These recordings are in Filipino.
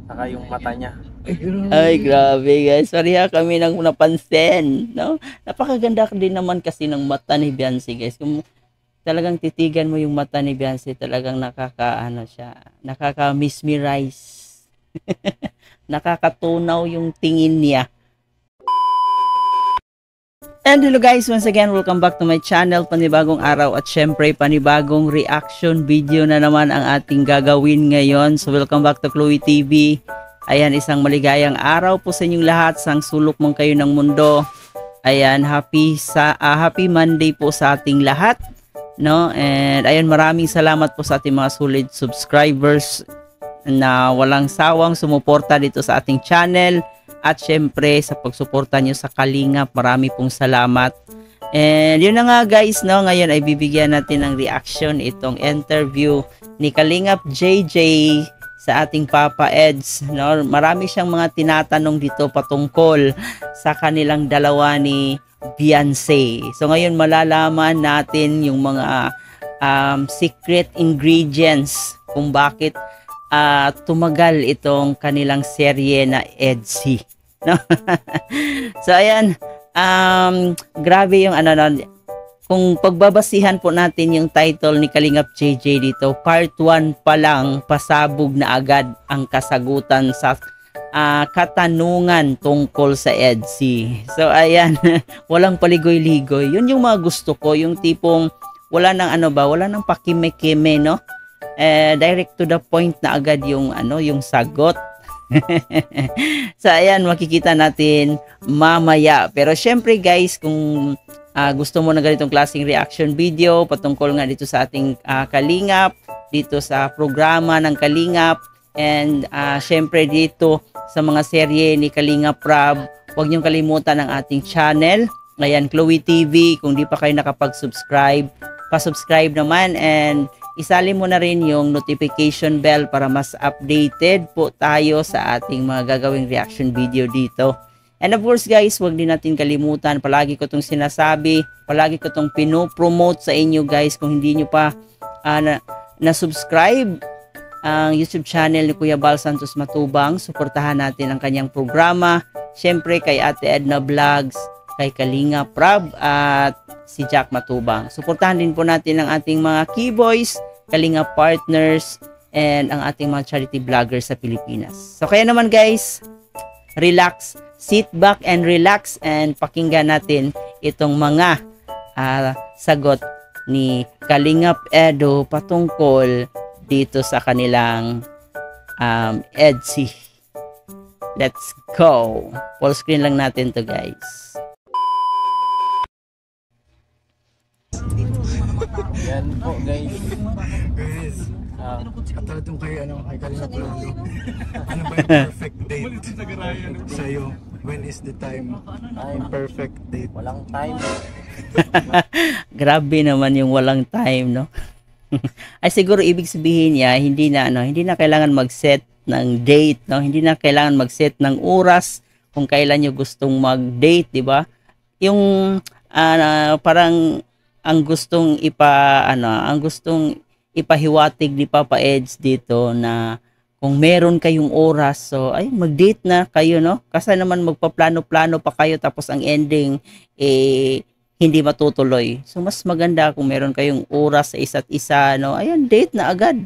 saka yung mata niya. Ay, grabe guys. Sorry ha, kami nang napansin. No? Napakaganda din naman kasi ng mata ni Beyonce guys. Kung talagang titigan mo yung mata ni Beyonce, talagang nakakaano siya. Nakaka-mesmerize. Nakakatunaw yung tingin niya. And hello guys, once again, welcome back to my channel. Panibagong araw at syempre panibagong reaction video na naman ang ating gagawin ngayon. So welcome back to Chloe TV. Ayan, isang maligayang araw po sa inyong lahat. Sang sulok mong kayo ng mundo. Ayan, happy Monday po sa ating lahat. No? And ayan, maraming salamat po sa ating mga solid subscribers na walang sawang sumuporta dito sa ating channel. At syempre sa pagsuporta nyo sa Kalingap, marami pong salamat. And yun na nga guys, no? Ngayon ay bibigyan natin ng reaction itong interview ni Kalingap JJ sa ating Papa Eds, no? Marami siyang mga tinatanong dito patungkol sa kanilang dalawa ni Beyonce. So ngayon malalaman natin yung mga secret ingredients kung bakit tumagal itong kanilang serye na EDSI. No? So ayan, grabe yung kung pagbabasihan po natin yung title ni Kalingap JJ dito, part 1 pa lang, pasabog na agad ang kasagutan sa katanungan tungkol sa EDSI. So ayan, walang paligoy-ligoy. Yun yung mga gusto ko, yung tipong wala nang wala nang pakime-kime, no? Direct to the point na agad yung yung sagot. So ayan, makikita natin mamaya. Pero syempre guys, kung gusto mo ng ganitong klaseng reaction video patungkol nga dito sa ating Kalingap, dito sa programa ng Kalingap, and syempre dito sa mga serye ni Kalingap Rab, huwag niyong kalimutan ang ating channel. Ayan, Chloe TV. Kung di pa kayo nakapag-subscribe, pa-subscribe naman, and isali mo na rin yung notification bell para mas updated po tayo sa ating mga gagawing reaction video dito. And of course guys, huwag din natin kalimutan, palagi ko itong sinasabi, palagi ko itong pinopromote sa inyo guys. Kung hindi nyo pa na-subscribe ang YouTube channel ni Kuya Bal Santos Matubang, suportahan natin ang kanyang programa. Syempre kay Ate Edna Vlogs, kay Kalingap Rab at si Jack Matubang. Suportahan din po natin ang ating mga keyboys, Kalingap partners, and ang ating mga charity vloggers sa Pilipinas. So kaya naman guys, relax, sit back and relax, and pakinggan natin itong mga sagot ni Kalingap Edo patungkol dito sa kanilang EDSI. Let's go! Full screen lang natin to guys. Yan po guys. Guys, katulad yung kay Kalingap Lalo. Ano ba yung perfect date sa'yo? When is the time? Perfect date. Walang time. Grabe naman yung walang time, no? Ay siguro ibig sabihin niya, hindi na kailangan mag-set ng date, no? Hindi na kailangan mag-set ng oras kung kailan niyo gustong mag-date, di ba? Yung parang ang gustong ipahiwatig ni Papa Eds dito na kung meron kayong oras, so ay mag-date na kayo, no? Kasi naman magpaplano-plano pa kayo tapos ang ending hindi matutuloy. So mas maganda kung meron kayong oras sa isa't isa, no? Ayan, date na agad.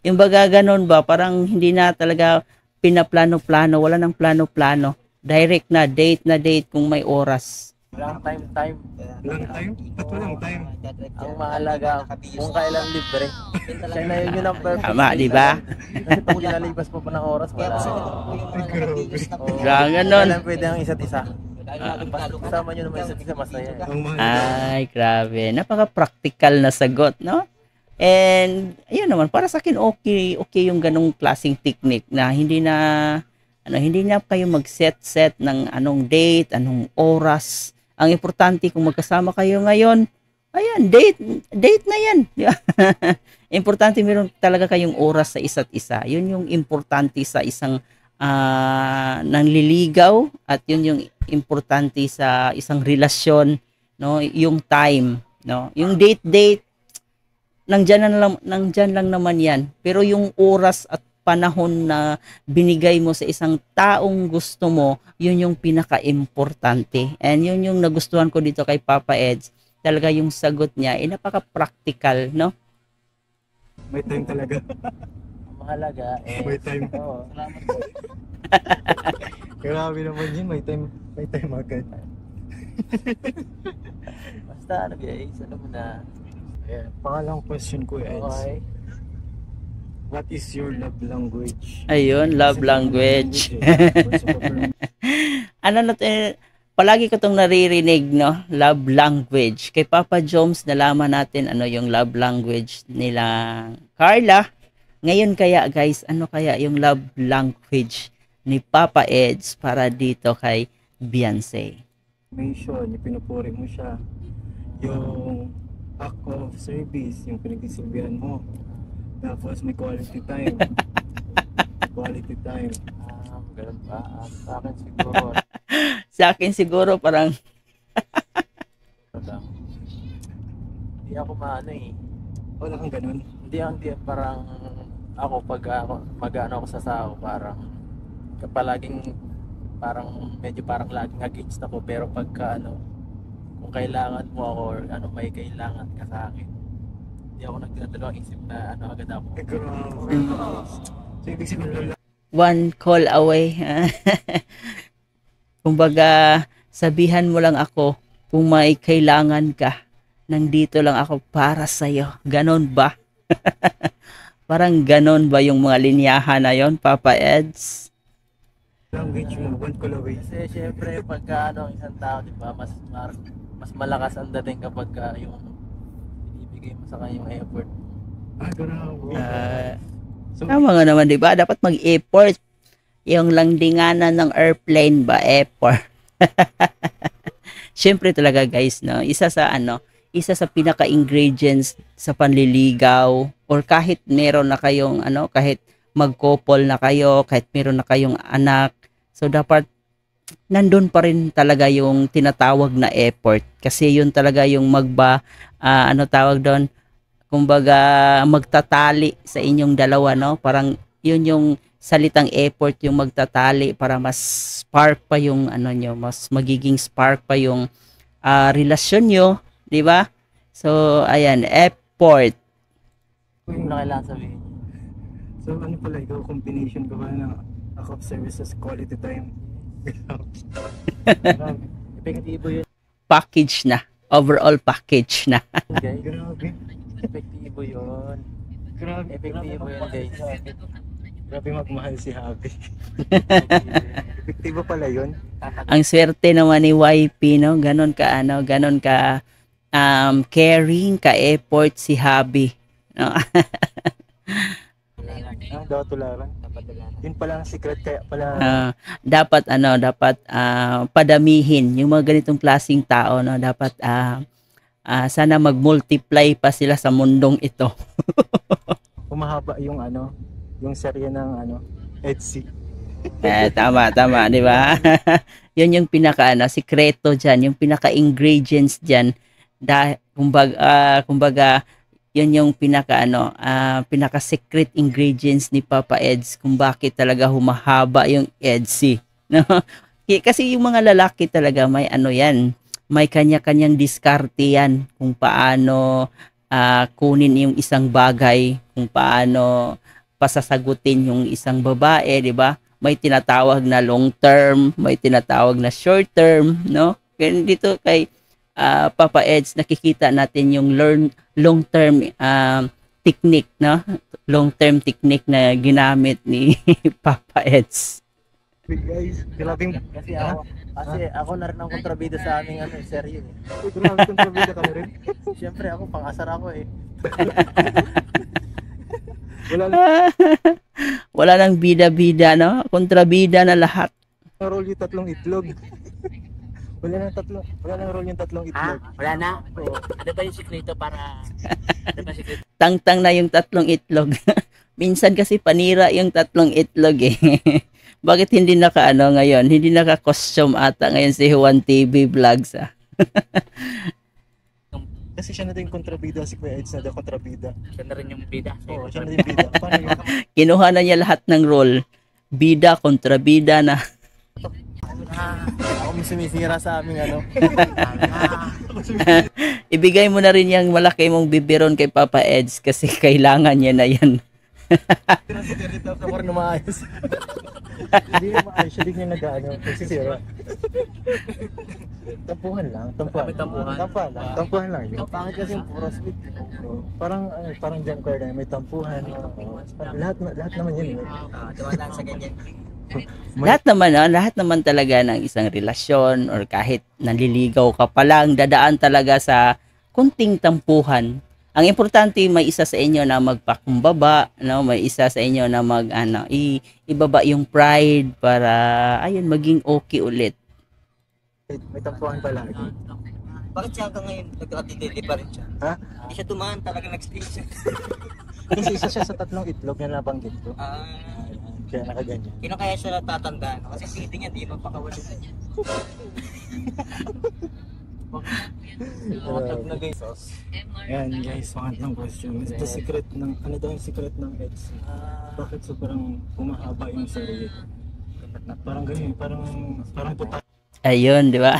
Yung baga ganun ba, parang hindi na talaga pinaplano-plano, wala nang plano-plano. Direct na date kung may oras. Walang time. Walang time? Ba't walang time? Ang mahalaga kung kailan libre. Siya na yun ang perfect. Tama, di ba? Kasi pag nalipas po pa ng oras, wala. Ganon. Kailan pwede ang isa't isa. Kasama nyo naman isa't isa, masaya. Ay, grabe. Napaka-practical na sagot, no? And, ayun naman, para sa akin, okay yung ganong klaseng technique na hindi na kayo mag-set ng anong date, anong oras. Ang importante kung magkasama kayo ngayon, ayan, date na yan. Importante meron talaga kayong oras sa isa't isa. Yun yung importante sa isang nangliligaw, at yun yung importante sa isang relasyon, no? Yung time, no? Yung date, nandyan lang naman yan. Pero yung oras at panahon na binigay mo sa isang taong gusto mo, yun yung pinaka-importante. And yun yung nagustuhan ko dito kay Papa Eds. Talaga yung sagot niya, napaka-practical, no? May time talaga. Mahalaga May time. Oo. Grabe naman yun, may time agad. Basta ano guys, alam mo na. Ayan, pangalawang question ko, Eds. Okay. What is your love language? Ayun, love language. Ano na palagi ko itong naririnig, no? Love language. Kay Papa Joms, nalaman natin ano yung love language nila Carla. Ngayon kaya guys, ano kaya yung love language ni Papa Eds para dito kay Beyonce? Yung pinupuri mo siya. Yung act of service, yung pinagsisilbihan mo. Tapos may quality time. Quality time. Ganun ba? Sa akin siguro. Sa akin siguro parang Hindi ako maano eh. Wala kang ganun. Hindi parang ako pag ako mag-ano ako sa sao parang palaging parang medyo parang laging against ako pero pagka ano kung kailangan mo ako or ano may kailangan ka sa akin hindi ako nagdadalawang isip na ano agad ako. So ibig sabihin one call away. Kumbaga, sabihan mo lang ako kung may kailangan ka. Nandito lang ako para sa'yo. Ganon ba? Parang ganon ba yung mga linyahan na yon, Papa Eds? language mo, one call away. Kasi syempre pagka ano isang tao di ba mas malakas ang dating kapag yung binibigay mo sa kanya yung effort. Grabe. So, Tama nga naman, di ba? Dapat mag-effort. Yung landinganan ng airplane ba, effort. Siyempre talaga guys, no? Isa sa pinaka-ingredients sa panliligaw or kahit meron na kayong kahit mag-couple na kayo, kahit meron na kayong anak. So dapat nandun pa rin talaga yung tinatawag na effort kasi yun talaga yung tawag doon, kumbaga magtatali sa inyong dalawa, no? Parang yun yung salitang effort, yung magtatali para mas spark pa yung mas magiging spark pa yung relasyon nyo, di ba? So ayan, effort. Yung na kailangan sabihin. So ano pala, ikaw combination ka ba ng act of services, quality time? Epektibo yun Package na. Overall package na. guys. Grabe. Epektibo yun. Grabe. Epektibo yun guys. Grabe magmahal si Happy. Epektibo pala yun. Ang swerte naman ni YP, no? Ganon ka caring, ka-effort si Habi. No? Daw tularan. Yun pala ang secret kaya pala. Dapat padamihin yung mga ganitong klaseng tao, no? Dapat sana mag-multiply pa sila sa mundong ito. Humahaba yung yung serye ng Etsy. Tama, di ba? Yun yung sikreto diyan, yung pinaka-ingredients diyan. Kumbaga yun yung pinaka-secret ingredients ni Papa Eds kung bakit talaga humahaba yung Etsy, no? Kasi yung mga lalaki talaga may may kanya-kanyang diskarte yan kung paano kunin yung isang bagay, kung paano pasasagutin yung isang babae, di ba? May tinatawag na long term, may tinatawag na short term, no? Kaya dito kay Papa Eds, nakikita natin yung long term technique, no? Long term technique na ginamit ni Papa Eds. Guys, grabe. Kasi ako na rin ang kontrabida sa aming serye. Grabe kontrabida ka na rin. Siyempre ako pang-asar ako eh. Wala nang bida-bida, no? Kontrabida na lahat. Roll yung tatlong itlog. Wala nang roll yung tatlong itlog. Wala na? Ano ba yung sikreto para... Ano ba sikreto? Tangtang na yung tatlong itlog. Minsan kasi panira yung tatlong itlog eh. Bakit hindi ngayon? Hindi naka-costume ata ngayon si Juan TV Vlogs Kasi siya na din kontrabida, si Kuya Eds na din kontrabida. Siya na rin yung bida. Oo, siya na din bida. Paano yun? Kinuha na niya lahat ng role. Bida, kontrabida na. Ako may sumisira sa aming ano. Ibigay mo na rin yung malaki mong bibiron kay Papa Eds kasi kailangan niya na yan. Tinatapos ako rin na maayos. Hindi na maayos, siya din yung nag-ano, nagsisira. Tampuhan lang, tampuhan. Tampuhan lang yun. Pangit kasi yung puro sweet. Parang parang John Carter, may tampuhan. Lahat naman yun. Tumalaan sa ganyan. Lahat naman talaga ng isang relasyon or kahit naliligaw ka pa lang, dadaan talaga sa kunting tampuhan. Ang importante, may isa sa inyo na magpakumbaba, no? May isa sa inyo na ibaba yung pride para ayun maging okay ulit. May tampuhan palagi. Bakit siya hanggang ngayon nagkakatitili pa rin siya? Ha? Hindi siya tumaan talaga nag-stay siya. Kasi isa siya sa 3 itlog na nabanggit ko. Kaya nakaganyan. Kino kaya siya natatandaan? Kasi titi niya, di mapakawala. Matag na guys. Ayan guys, pangatlong question. Is the secret ng, ano daw yung secret ng Eds? Bakit sobrang humahaba yung sarili? Parang ganyan, parang puta. Ayun, di ba?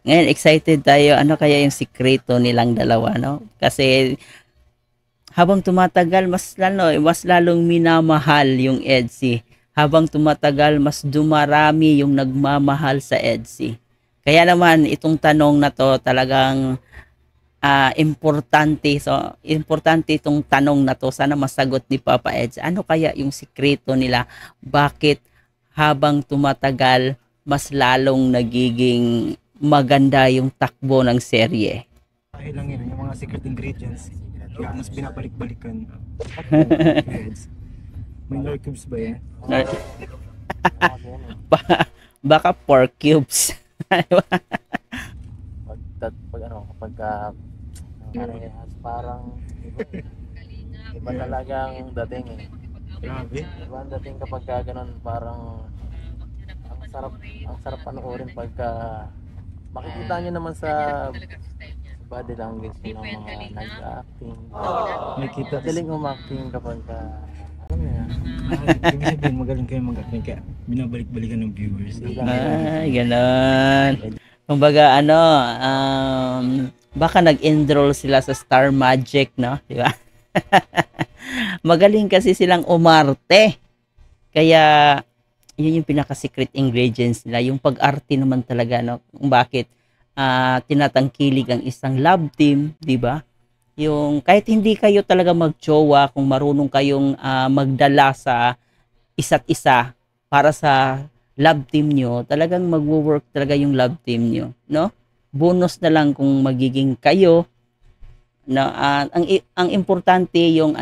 Ngayon, excited tayo. Ano kaya yung sikreto nilang dalawa, no? Kasi habang tumatagal, mas lalong minamahal yung Edsy. Habang tumatagal, mas dumarami yung nagmamahal sa Edsy. Kaya naman, itong tanong na to talagang importante. So, importante itong tanong na to. Sana masagot ni Papa Eds. Ano kaya yung sikreto nila? Bakit habang tumatagal, mas lalong nagiging maganda yung takbo ng serye? Dahil lang yun, yung mga secret ingredients. Mas binabalik-balikan. May nor cubes ba yan? Baka 4 cubes. Parang iba talagang dating eh. Grabe. Iba ang dating kapag ganun, parang ang sarap panoorin pagka makikita nyo naman sa body language ng mga nag-acting. Nakita. Galing umacting kapag ano yan. Ibig sabihin, magaling kayo mag-acting kaya binabalik-balikan ng viewers. Ay, ganon. Kumbaga, baka nag-enroll sila sa Star Magic, no? Di ba? Magaling kasi silang umarte. Kaya, yun yung pinaka-secret ingredients nila. Yung pag-arte naman talaga, no? Kung bakit tinatangkilig ang isang love team, di ba? Yung kahit hindi kayo talaga mag-jowa, kung marunong kayong magdala sa isa't isa para sa love team nyo, talagang magwo-work talaga yung love team nyo, no? Bonus na lang kung magiging kayo, no? Ang importante yung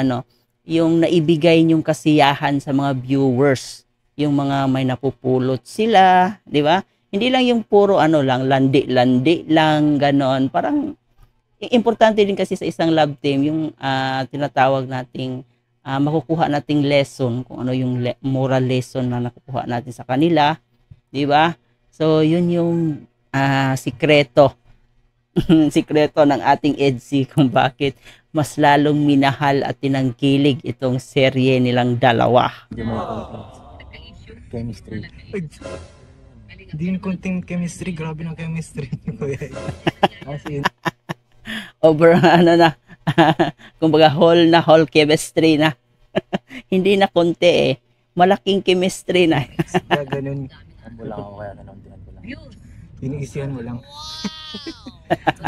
yung naibigay nyong kasiyahan sa mga viewers, yung mga may napupulot sila, di ba? Hindi lang yung puro landi-landi lang, ganon. Parang importante din kasi sa isang love team yung tinatawag nating makukuha nating lesson, kung ano yung moral lesson na nakukuha natin sa kanila, di ba? So yun yung sikreto sikreto ng ating Edsy kung bakit mas lalong minahal at tinangkilig itong serye nilang dalawa. Chemistry. Hindi yung konting chemistry, grabe ng chemistry. As in, Over kumbaga whole chemistry na. Hindi na konti eh. Malaking chemistry na. kaya ganun. Ambo lang ako kaya nanamdihan ko lang. Iniisihan mo lang.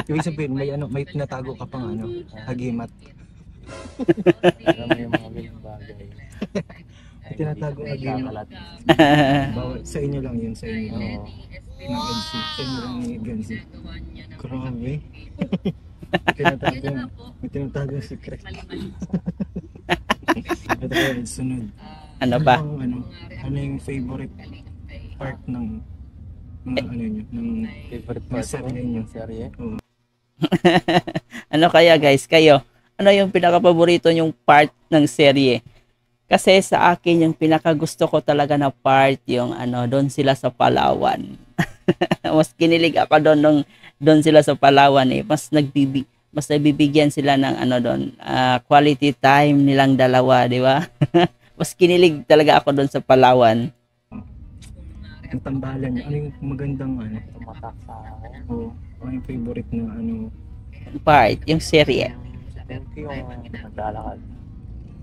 Ibig sabihin, may tinatago ka pang hagimat. Alam mo yung mga ganyung bagay. May tinatago ang hagimat. Bawal, sa inyo lang yun, sa inyo lang. Ng NC, sa inyo lang ni Gansi. Grabe. May tinatagong secret. Ito kaya, sunod. Ano ba? Ano yung favorite part ng ng Favorite ng part serye ko, nyo? serye? Oo. Ano kaya guys, kayo? Ano yung pinaka-paborito nyong part ng serye? Kasi sa akin, yung pinaka-gusto ko talaga na part, yung doon sila sa Palawan. Mas kinilig ako doon sila sa Palawan eh. Mas mas nabibigyan sila ng ano doon, quality time nilang dalawa, di ba? Mas kinilig talaga ako doon sa Palawan. Ang tambalan niya, ano yung magandang ano? Tumatak sa akin. Oo, ano yung favorite na ano? Part, yung serye. Thank you yung naglalakad.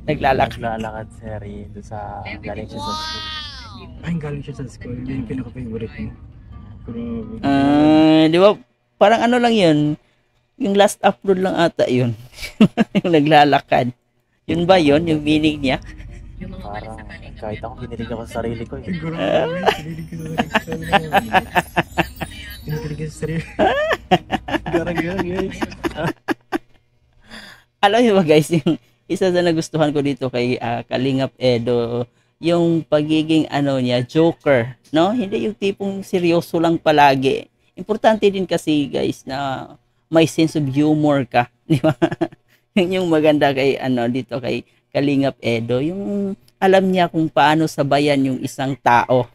Naglalakad. Naglalakad series doon sa galing siya sa school. Ay, galing siya sa school, yun yung pinaka-favorite mo. Grabe. Di ba? Parang ano lang yun. Yung last upload lang ata yun. Yung naglalakad. Yun ba yun? Yung meaning niya? Parang kahit ako kinilig ako sa sarili ko eh. Grabe, kinilig ko sa sarili. Kinilig ko sa sarili. Garang guys. Alam niyo ba guys, yung isa sa nagustuhan ko dito kay Kalingap Edo, yung pagiging ano niya, joker, no? Hindi yung tipong seryoso lang palagi. Importante din kasi guys na may sense of humor ka, di ba? Yun yung maganda kay ano dito kay Kalingap Edo, yung alam niya kung paano sabayan yung isang tao.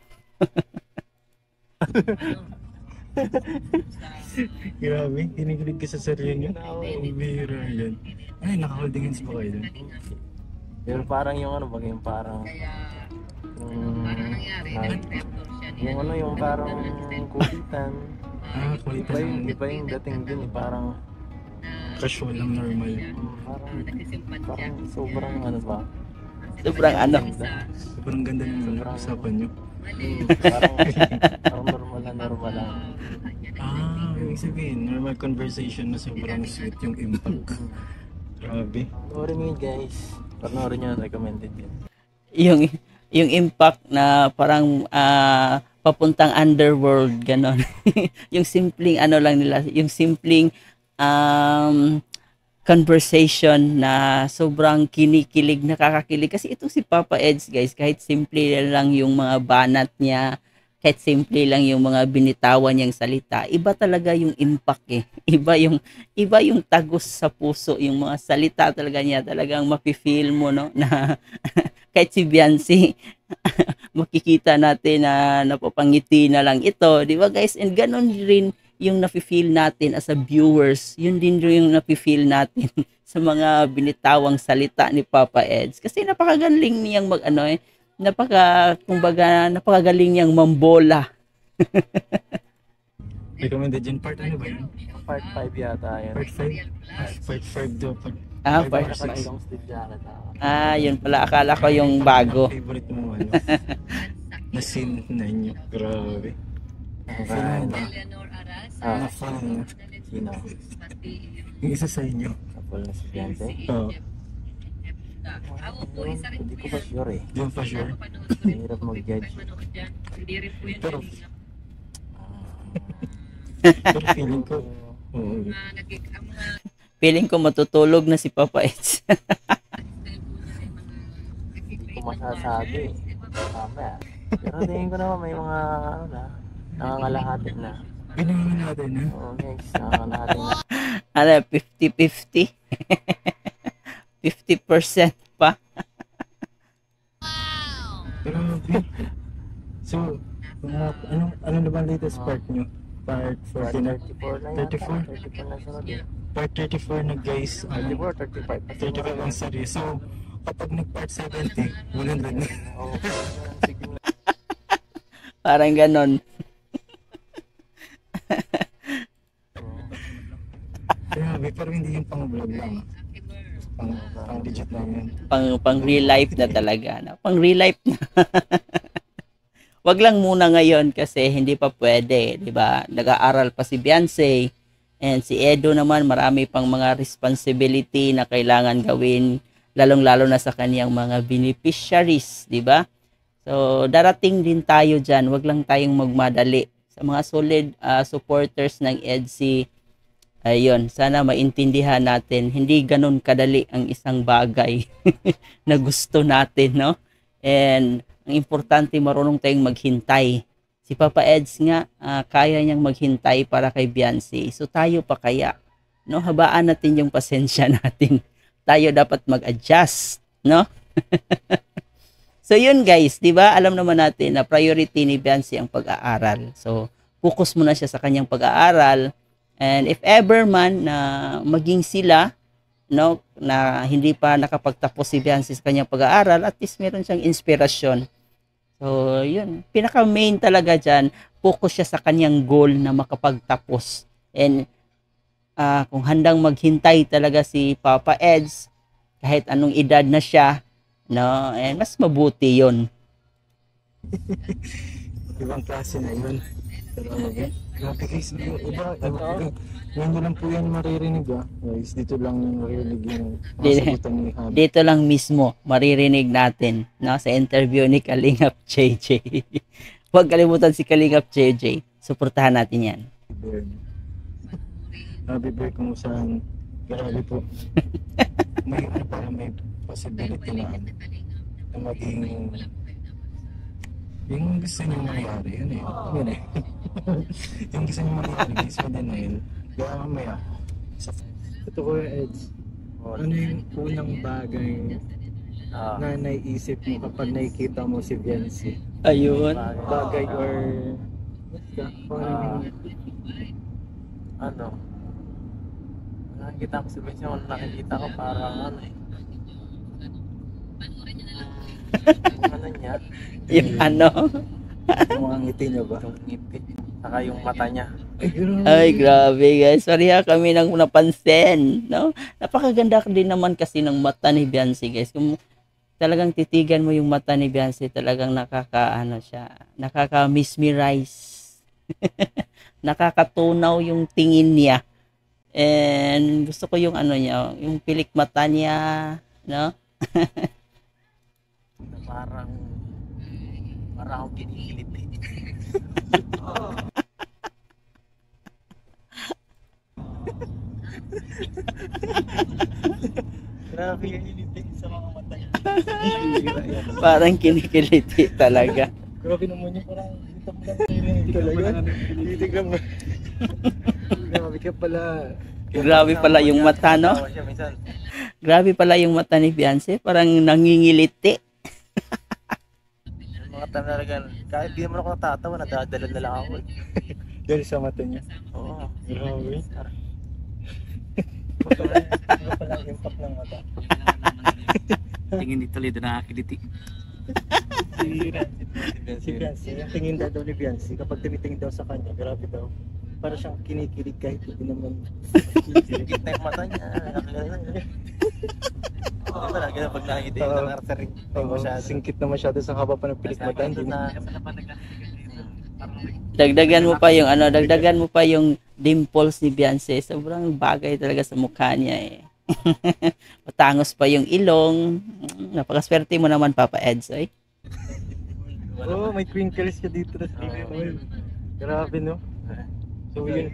Grabe, kinikilig ka sa sarili niyo. Bira yan. Ay, naka-holding hands ba kayo dun? Pero parang yung ano, yung parang yung ano, yung parang kulitan. Kulit Iba yung dating din eh, parang casual lang, normal. parang sobrang ano ba? Sobrang ano. Sobrang ganda ng usapan niyo. Parang normal lang. Ibig sabihin, normal conversation na sobrang sweet yung impact. Grabe. Panoorin nyo yun guys. Panoorin nyo, recommended yun. Yung impact na parang papuntang underworld ganon. Yung simpleng ano lang nila, yung simpleng conversation na sobrang kinikilig, nakakakilig kasi ito si Papa Eds guys, kahit simple lang yung mga banat niya, kahit simple lang yung mga binitawan niyang salita, iba talaga yung impact eh. Iba yung tagos sa puso, yung mga salita talaga niya, talagang mapi-feel mo no na kahit si Beyonce makikita natin na napapangiti na lang ito, di ba guys? And ganon rin yung nafe-feel natin as a viewers, yun din yung nafe-feel natin sa mga binitawang salita ni Papa Eds. Kasi napakagaling niyang napakagaling niyang mambola. Recommended yun. Part ano ba yun? Part 5 yata yun. Part 5? Part 5 daw. Part 5. Long sleeve jacket. Yun pala. Akala ko yung bago. Favorite mo ano? Na scene na inyo. Grabe. Sino ba? Na fan. Sino? Yung isa sa inyo. Couple na si Beyonce? Oo. Hindi ko pa sure eh. Di mo pa sure? Hirap mag-judge. Pero feeling ko, oo. Feeling ko matutulog na si Papa Eds. Hindi ko masasabi. Mamaya. Pero tingin ko naman may mga ano na, nangangalahati na. Pinangalan natin ha? Oo guys, nangangalahati na. 50-50. 50% pa. Pero, so, ano na ba ang latest part nyo? Part 14 na? 34 na 34? 34 na sunod eh. Part 34 na guys. 34, 35. 35 ang sari. So, kapag nag-part 70, 100 na. Oo. Sige na. Parang ganon. Grabe, pero hindi yung pang-vlog lang. Pang-legit lang yan. Pang real life na talaga. No? Pang real life na. Wag lang muna ngayon kasi hindi pa pwede, di ba? Nag-aaral pa si Beyonce and si Edo naman marami pang mga responsibility na kailangan gawin, lalong-lalo na sa kaniyang mga beneficiaries, di ba? So, darating din tayo dyan. Wag lang tayong magmadali. Sa mga solid supporters ng EDC, ayun, sana maintindihan natin, hindi ganun kadali ang isang bagay na gusto natin, no? And ang importante, marunong tayong maghintay. Si Papa Eds nga, kaya niyang maghintay para kay Beyonce. So tayo pa kaya, no? Habaan natin yung pasensya natin. Tayo dapat mag-adjust, no? So yun guys, 'di ba? Alam naman natin na priority ni Beyonce ang pag-aaral. So focus muna siya sa kanyang pag-aaral And if ever man na maging sila, no, na hindi pa nakapagtapos si Biancy sa kanyang pag-aaral, at least meron siyang inspirasyon. So, yun. Pinaka-main talaga dyan, focus siya sa kanyang goal na makapagtapos. And kung handang maghintay talaga si Papa Eds, kahit anong edad na siya, no, and mas mabuti yun. Ibang klase na yun. Grabe guys, yung iba, yan lang po yan maririnig guys, dito lang maririnig yung masagutan ni Habi. Dito lang mismo maririnig natin, no, sa interview ni Kalingap JJ. Huwag kalimutan si Kalingap JJ. Suportahan natin yan. Habi Bear kung saan, grabe po. May possibility na maging yung gusto niyo mangyari, yun eh. Yun eh. Yung gusto niyo mangyari, guys, madinail. Kaya mamaya, ito ko Eds, ano yung unang bagay na naiisip mo kapag nakikita mo si Biancy? Ayun. Bagay or Ano? Nakikita ko si Benz, yung nakikita ko parang ano eh. Yung ano niya, Yung ano? yung mga ngiti niya ba? yung ngipit, saka yung mata niya. Ay, grabe guys. Pareha kami nang napansin, no? Napakaganda din naman kasi ng mata ni Biancy, guys. Kung talagang titigan mo yung mata ni Biancy, talagang nakakaano siya, nakaka-mesmerize. Nakakatunaw yung tingin niya. And gusto ko yung ano niya, yung pilik mata niya, no? Na parang akong kinikilit eh. Grabe kinikilit eh sa mga mata niya. Parang kinikiliti talaga. Grabe naman yung parang dito mo lang narinig talaga. Titig lang. Grabe ka pala. Grabe pala yung mata, no? Tawa siya minsan. Grabe pala yung mata ni Biancy, parang nangingiliti. Yung mga talagang, kahit di naman ako natatawa, nadadala na lang ako eh. Dahil sa mata niya. Oo. Grabe. Ano pala ang impact ng mata? Tingin ni Toledo nakakiliti. Si Biancy, yung tingin daw ni Biancy, kapag tumitingin daw sa kanya, grabe daw. Para siyang kinikilig kahit hindi naman. Sigit na yung mata niya. Di ba lagi na pag nakikita yung nangarsaring masyado. Singkit na masyado sa haba pa ng pilik mata. Hindi na. Dagdagan mo pa yung ano, dagdagan mo pa yung dimples ni Biancy. Sobrang bagay talaga sa mukha niya eh. Matangos pa yung ilong. Napakaswerte mo naman, Papa Eds, eh. Oo, may crinkles ka dito na sa tingin. Grabe no? So yun.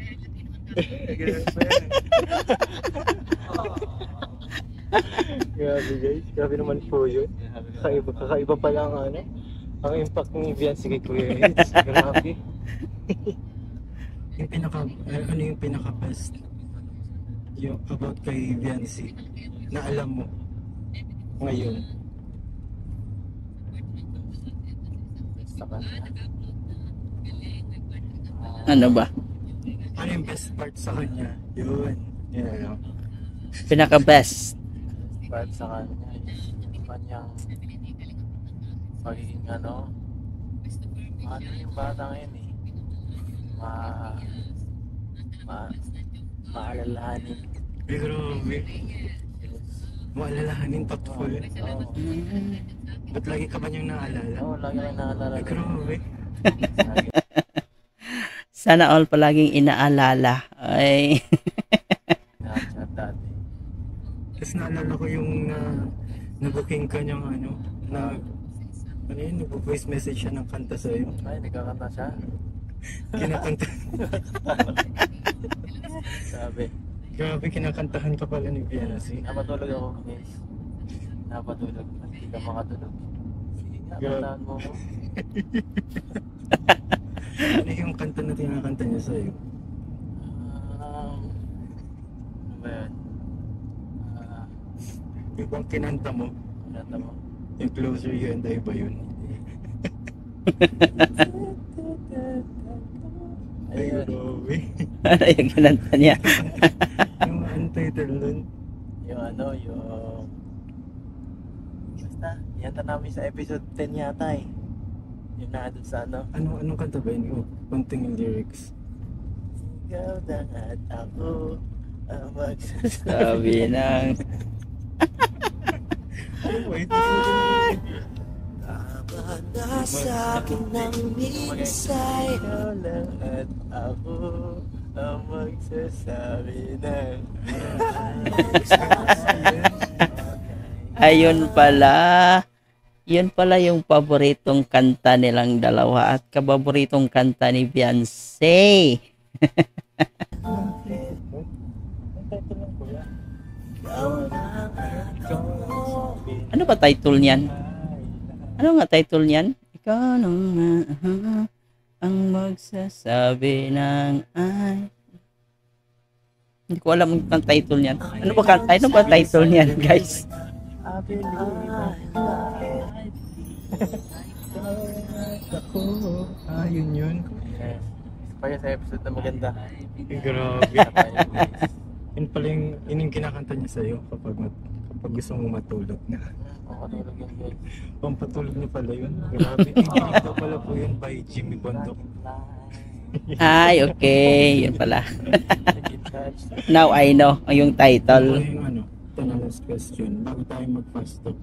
Grabe guys, grabe naman po yun. Kakaiba pa lang ano, ang impact ng Biancy kay Kuya Eds. Grabe. Yung ano yung pinaka best yung about kay Biancy na alam mo ngayon? Sa kanya. Ano ba? Ano yung best part sa kanya? Yun. Yeah. Pinaka-best. Part sa kanya, yung kanyang pagiging ano yung bata ngayon eh. Maalalahanin. Ay, grabe. Maalalahanin thoughtful. Oo. Ba't lagi ka ba niyang naalala? Oo, lagi lang naalala. Ay, grabe. Sana all palaging inaalala. Ay. Nakachat dati. Tapos naalala ko yung nag-booking ka niyang ano yun, nag-voice message siya ng kanta sa'yo. Ay, nagkakanta siya. Kinakanta. Sabi. Grabe, kinakantahan ka pala ni Biancy. Napatulog ako guys. Napatulog. Hindi ka makatulog. Sige nga, Grabe. kantahan mo ko. Ano yung kanta na tinakanta niya sa'yo? Ano ba yun? Yung bang kinanta mo, Kanta mo. yung Closer You and I ba yun? Ay, Ayun. grabe. Ano yung kinanta niya? Yung untitled nun. Yung ano, yung... Basta, yata namin sa episode 10 yata eh. Yung nandun sa ano. Anong kanta ba yun? Oh, konting lyrics. Ikaw na at ako ang magsasabi. Sabi ng... Wait. Tama na sa akin ng minsay. Ikaw lang at ako ang magsasabi ng... Ayun pala. Yun pala yung paboritong kanta nilang dalawa at kapaboritong kanta ni Beyonce. Ano ba title niyan? Ano nga title niyan? Ikaw nung ang magsasabi ng ay. Hindi ko alam ang title niyan. Ano ba title niyan, guys? Yun. Pa yun sa episode na maganda. Grabe. Yun pala yung kinakanta niya sa'yo kapag gusto mo matulog na. Makatulog yun guys. Pampatulog niya pala yun. Grabe. Ito pala po yun by Jimmy Bondok. Ay, okay. Yun pala. Now I know yung title. Ito na last question. Bago tayo mag-fast talk.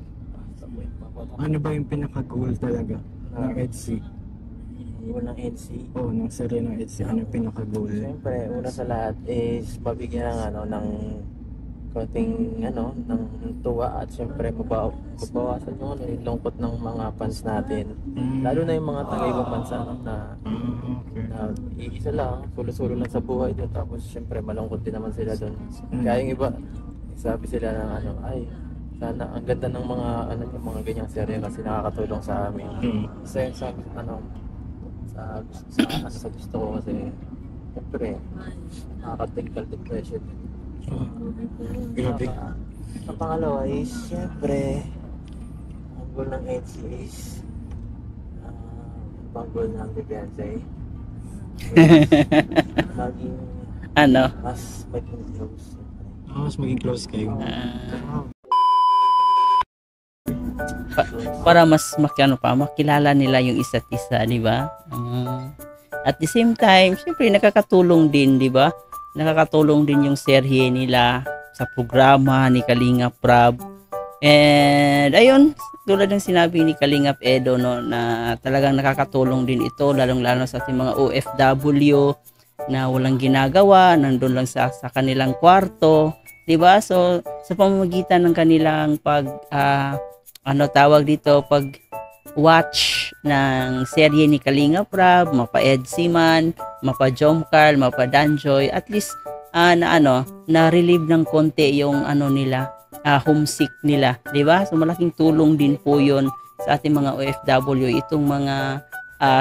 Ano ba yung pinaka-goal talaga ng EDSI? Unang NC. Oo, ng serye ng EDSI. Ano yung pinaka-goal? Siyempre, una sa lahat is mabigyan ng konting ng tuwa at siyempre mabawasan yung lungkot ng mga fans natin. Lalo na yung mga taga-ibang bansa na iisa lang, sulo-sulo lang sa buhay doon, tapos siyempre malungkot din naman sila doon. Kaya yung iba, sabi sila ng ay sana ang ganda ng mga yung mga ganyang serye kasi nakakatulong sa amin. Isa yun sa gusto ko kasi siyempre nakaka-technical depression. Grabe. Ang pangalawa is siyempre ang goal ng EDSI is ang goal ng Beyonce maging mas maging close. Mas maging close kayo. Para mas makilala nila yung isa't isa, di ba? At the same time, syempre nakakatulong din, di ba? Nakakatulong din yung serye nila sa programa ni Kalingap Rab. And ayun, tulad ng sinabi ni Kalingap Edo na talagang nakakatulong din ito lalong-lalo sa ating mga OFW na walang ginagawa, nandun lang sa kanilang kwarto, 'di ba? So sa pamamagitan ng kanilang pag pag watch ng serye ni Kalingap Rab, mapa-EDSI man, mapa-Jomcarl, mapa-Danjoy, at least na-relieve ng konti yung nila, homesick nila, 'di ba? So malaking tulong din po 'yon sa ating mga OFW itong mga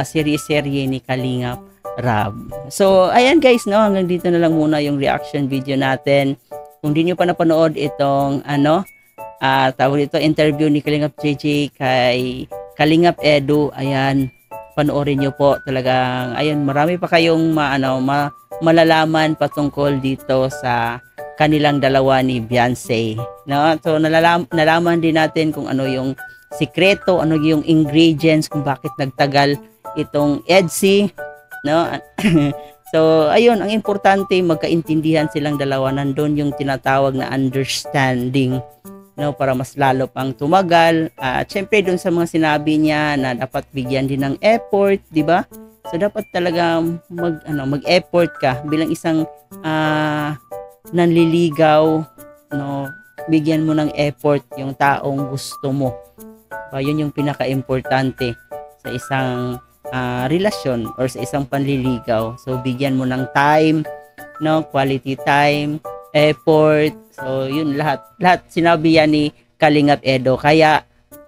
serye-serye ni Kalingap Rab. So ayan guys, hanggang dito na lang muna yung reaction video natin. Kung di nyo pa napanood itong tawag dito, interview ni Kalingap JJ kay Kalingap Edu, ayan, panoorin nyo po. Talagang ayan, marami pa kayong malalaman patungkol dito sa kanilang dalawa ni Beyonce, no? So nalaman din natin kung ano yung sikreto, ano yung ingredients kung bakit nagtagal itong EDSI, no? So ayun, ang importante magkaintindihan silang dalawa, nandun yung tinatawag na understanding, no, para mas lalo pang tumagal. At syempre doon sa mga sinabi niya na dapat bigyan din ng effort, 'di ba? So dapat talaga mag-effort ka bilang isang nanliligaw, no? Bigyan mo ng effort yung taong gusto mo. Yun yung pinaka-importante sa isang relasyon or sa isang panliligaw. So bigyan mo ng time, no, quality time, effort. So yun, lahat sinabi yan ni Kalingap Edo. Kaya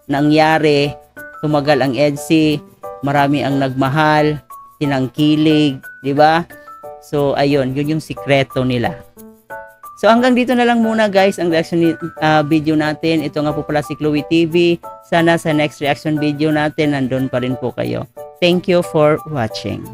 nangyari, tumagal ang EDSI, marami ang nagmahal, tinangkilig, di ba? So ayun, yun yung sikreto nila. So hanggang dito na lang muna guys ang reaction video natin. Ito nga po pala si Chloe TV. Sana sa next reaction video natin nandun pa rin po kayo. Thank you for watching.